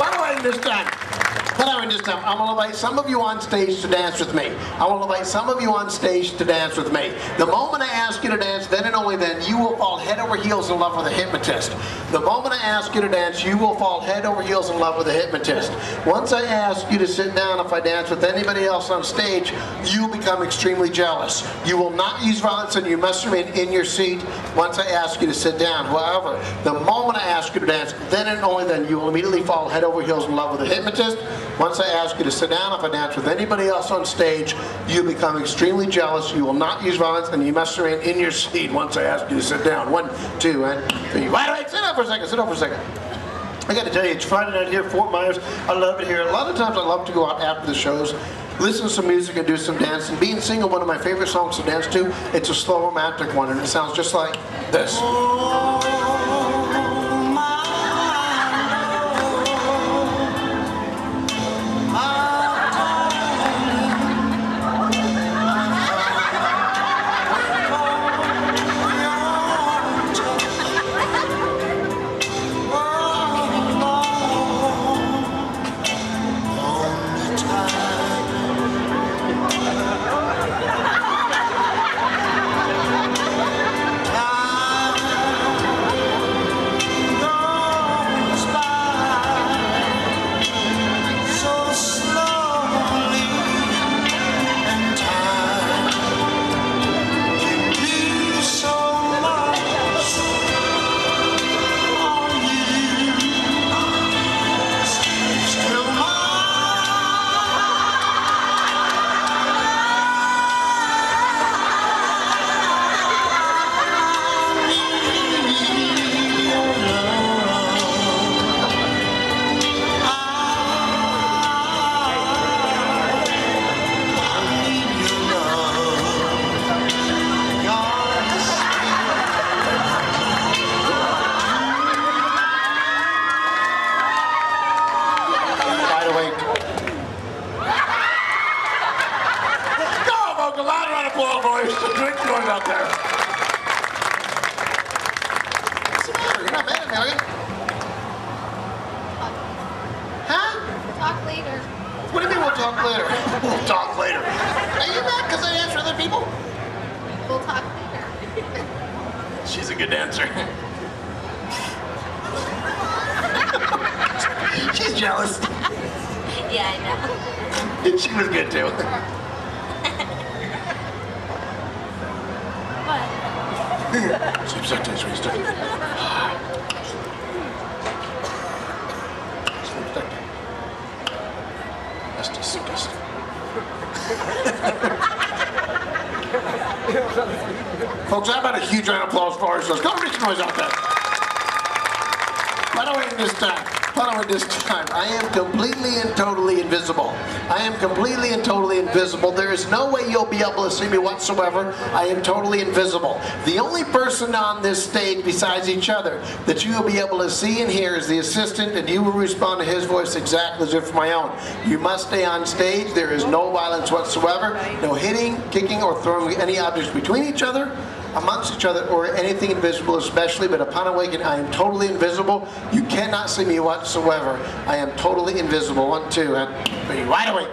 By the way, this time, I'm going to invite some of you on stage to dance with me. I want to invite some of you on stage to dance with me. The moment I ask you to dance, then and only then, you will fall head over heels in love with a hypnotist. The moment I ask you to dance, you will fall head over heels in love with a hypnotist. Once I ask you to sit down, if I dance with anybody else on stage, you become extremely jealous. You will not use violence and you must remain in your seat once I ask you to sit down. However, the moment I ask you to dance, then and only then, you will immediately fall head over heels in love with a hypnotist. Once I ask you to sit down, if I dance with anybody else on stage, you become extremely jealous. You will not use violence, and you must remain in your seat once I ask you to sit down. 1, 2, and 3. Right, sit down for a second. Sit down for a second. I got to tell you, it's Friday night here, Fort Myers. I love it here. A lot of times I love to go out after the shows, listen to some music and do some dancing. Being single, one of my favorite songs to dance to, it's a slow romantic one, and it sounds just like this. Out there. What's the matter? You're not mad at me, are you? Huh? Talk later. What do you mean we'll talk later? We'll talk later. Are you mad because I answer other people? We'll talk later. She's a good dancer. She's jealous. Yeah, I know. And she was good too. Sleep sector, sleep sector. Sleep sector. That's disgusting. Folks, how about a huge round of applause for ourselves? Come on, make some noise out there. By the way, this time, I am completely and totally invisible. I am completely and totally invisible. There is no way you'll be able to see me whatsoever. I am totally invisible. The only person on this stage besides each other that you will be able to see and hear is the assistant, and you will respond to his voice exactly as if my own. You must stay on stage. There is no violence whatsoever. No hitting, kicking, or throwing any objects between each other, amongst each other, or anything invisible especially, but upon awakening, I am totally invisible. You cannot see me whatsoever. I am totally invisible. 1, 2, and 3. Right away.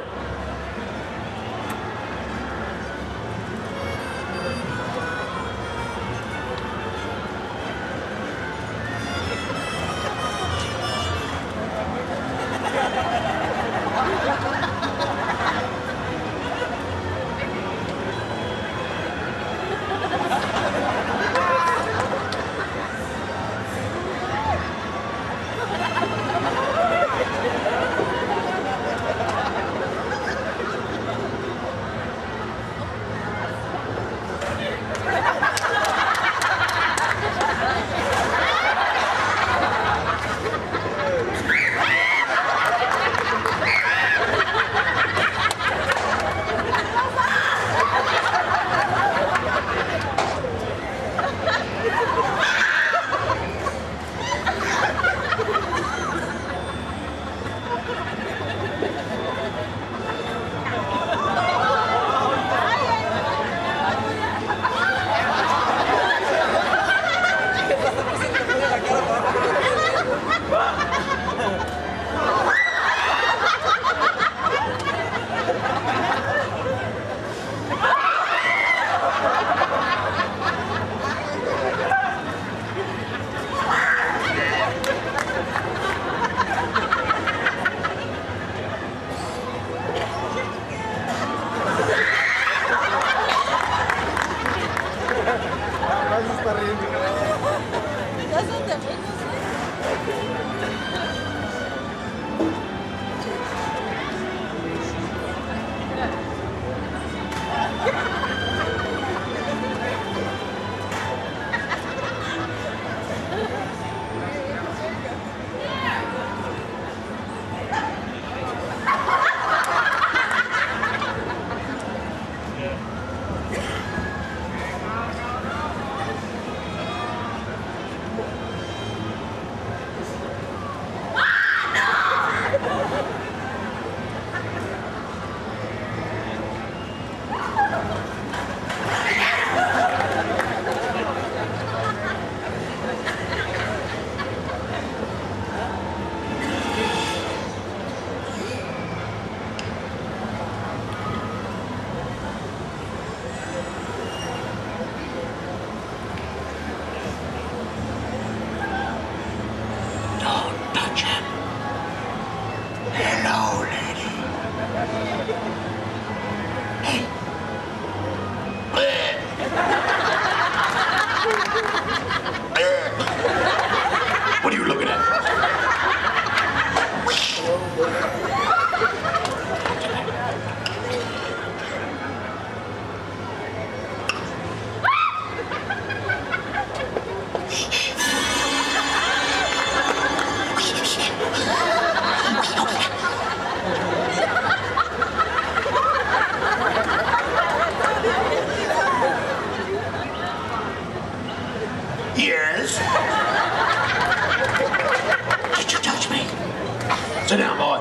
Sit down, boy.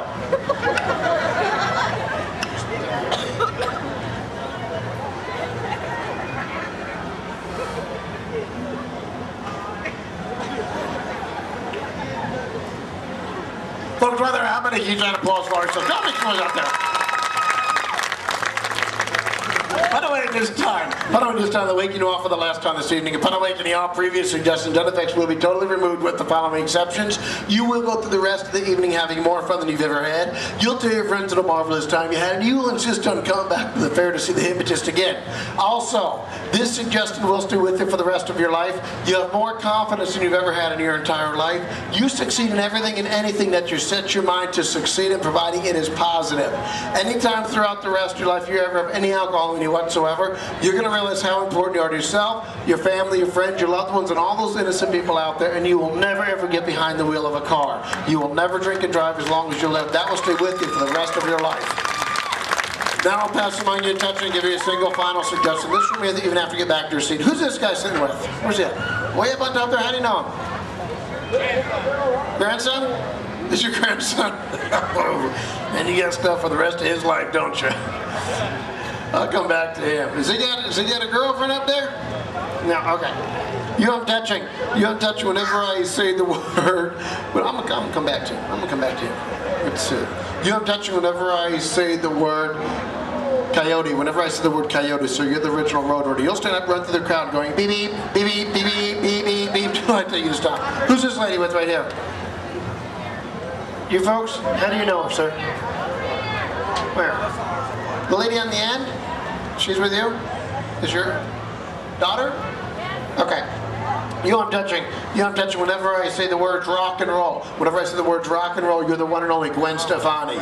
Folks, whether how many huge round of applause for ourselves? How many applause out there? By the way, this time the waking you off for the last time this evening, upon awakening, all previous suggestions and effects will be totally removed with the following exceptions. You will go through the rest of the evening having more fun than you've ever had. You'll tell your friends what a marvelous time you had, and you will insist on coming back to the fair to see the hypnotist again. Also, this suggestion will stay with you for the rest of your life. You have more confidence than you've ever had in your entire life. You succeed in everything and anything that you set your mind to succeed in, providing it is positive. Anytime throughout the rest of your life you ever have any alcohol in you whatsoever, you're going to realize how important you are to yourself, your family, your friends, your loved ones, and all those innocent people out there, and you will never ever get behind the wheel of a car. You will never drink and drive as long as you live. That will stay with you for the rest of your life. Now I'll pass the mind to your attention and give you a single final suggestion. This from me that you even have to get back to your seat. Who's this guy sitting with? Where's he at? Way up on top there? How do you know him? Grandson? This your grandson? And you got stuff for the rest of his life, don't you? I'll come back to him. Has he got a girlfriend up there? No, okay. You I'm touching whenever I say the word. But I'm gonna come back to him. I'm gonna come back to him. Let's see. You I'm touching whenever I say the word coyote. Whenever I say the word coyote, so you're the original road runner. You'll stand up, run through the crowd, going beep beep beep beep beep beep beep beep beep till I tell you to stop. Who's this lady with right here? You folks? How do you know her, sir? Where? The lady on the end? She's with you? Is your daughter? Okay. You I'm touching whenever I say the words rock and roll. Whenever I say the words rock and roll, you're the one and only Gwen Stefani.